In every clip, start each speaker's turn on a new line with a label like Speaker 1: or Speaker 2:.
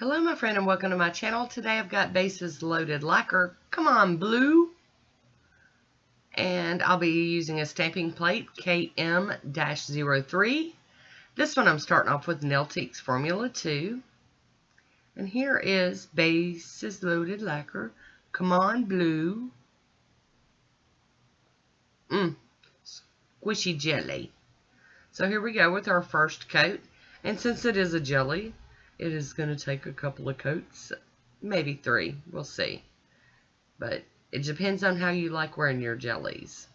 Speaker 1: Hello my friend and welcome to my channel. Today I've got bases loaded lacquer. Come on blue. And I'll be using a stamping plate KM-03. This one I'm starting off with Nailtiques Formula 2. And here is bases loaded lacquer. Come on blue. Squishy jelly. So here we go with our first coat. And since it is a jelly, it is going to take a couple of coats, maybe 3, we'll see. But it depends on how you like wearing your jellies.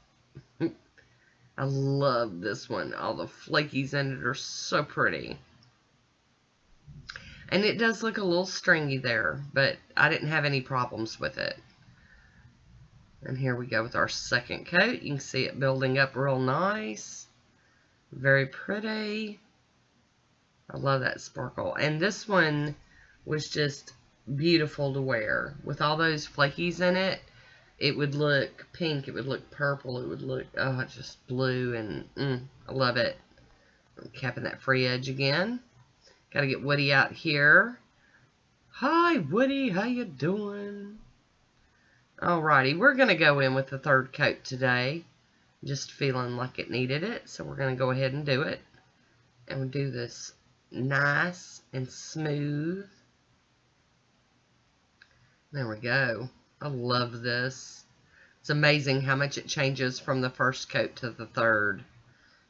Speaker 1: I love this one. All the flakies in it are so pretty. And it does look a little stringy there, but I didn't have any problems with it. And here we go with our second coat. You can see it building up real nice. Very pretty. I love that sparkle. And this one was just beautiful to wear. With all those flakies in it, it would look pink, it would look purple, it would look, oh, just blue, and I love it. I'm capping that free edge again. Got to get Woody out here. Hi, Woody, how you doing? Alrighty, we're going to go in with the third coat today. Just feeling like it needed it, so we're going to go ahead and do it. And we'll do this nice and smooth. There we go. I love this. It's amazing how much it changes from the first coat to the third.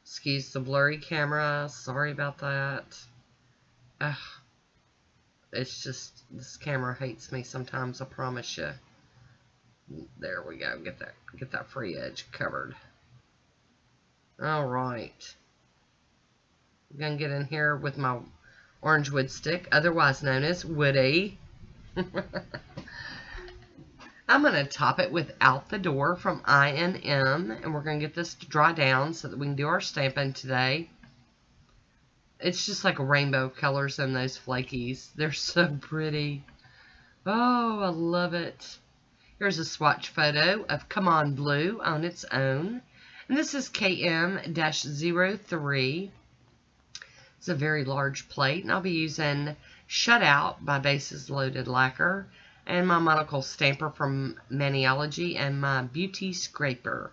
Speaker 1: Excuse the blurry camera. Sorry about that. Ugh. It's just, this camera hates me sometimes, I promise you. There we go. Get that free edge covered. Alright. I'm going to get in here with my orange wood stick, otherwise known as Woody. I'm going to top it with Out the Door from I&M, and we're going to get this to dry down so that we can do our stamping today. It's just like rainbow colors in those flakies. They're so pretty. Oh, I love it. Here's a swatch photo of Come On Blue on its own. And this is KM-03. It's a very large plate, and I'll be using Shut Out by Bases Loaded Lacquer, and my Monocle stamper from Maniology, and my Beauty Scraper.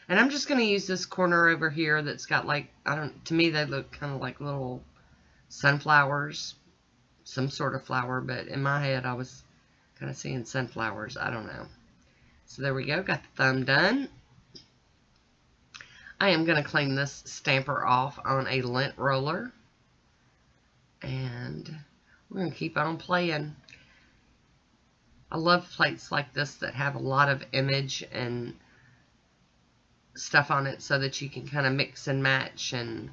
Speaker 1: And I'm just going to use this corner over here that's got like, to me they look kind of like little sunflowers, some sort of flower, but in my head I was kind of seeing sunflowers, I don't know. So there we go, got the thumb done. I am going to clean this stamper off on a lint roller. And we're going to keep on playing. I love plates like this that have a lot of image and stuff on it so that you can kind of mix and match and,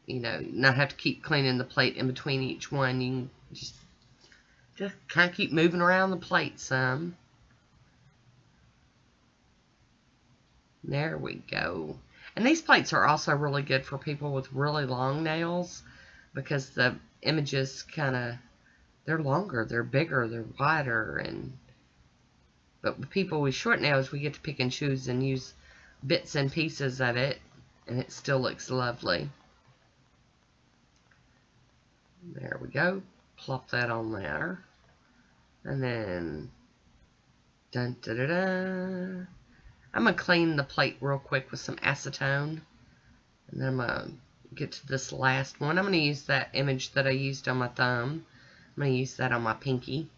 Speaker 1: you know, not have to keep cleaning the plate in between each one. You can just kind of keep moving around the plate some. There we go. And these plates are also really good for people with really long nails because the images they're longer, they're bigger, they're wider, but with people with short nails, we get to pick and choose and use bits and pieces of it, and it still looks lovely. There we go. Plop that on there. And then dun da da da. I'm going to clean the plate real quick with some acetone. And then I'm going to get to this last one. I'm going to use that image that I used on my thumb. I'm going to use that on my pinky.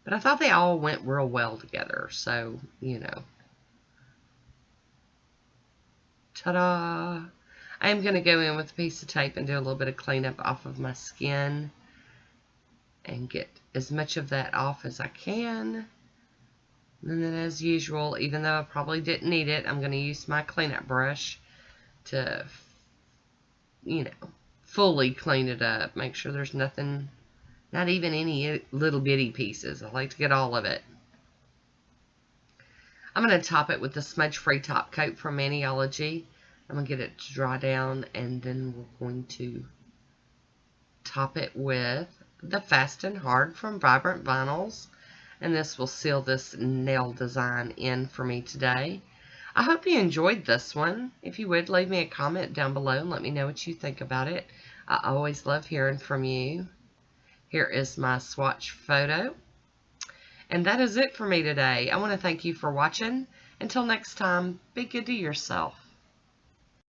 Speaker 1: But I thought they all went real well together. So, you know. Ta-da! I am going to go in with a piece of tape and do a little bit of cleanup off of my skin. And get as much of that off as I can. And then as usual, even though I probably didn't need it, I'm going to use my cleanup brush to, you know, fully clean it up. Make sure there's nothing, not even any little bitty pieces. I like to get all of it. I'm going to top it with the smudge-free top coat from Maniology. I'm going to get it to dry down, and then we're going to top it with the Fast and Hard from Vibrant Vinyls. And this will seal this nail design in for me today. I hope you enjoyed this one. If you would, leave me a comment down below and let me know what you think about it. I always love hearing from you. Here is my swatch photo. And that is it for me today. I want to thank you for watching. Until next time, be good to yourself.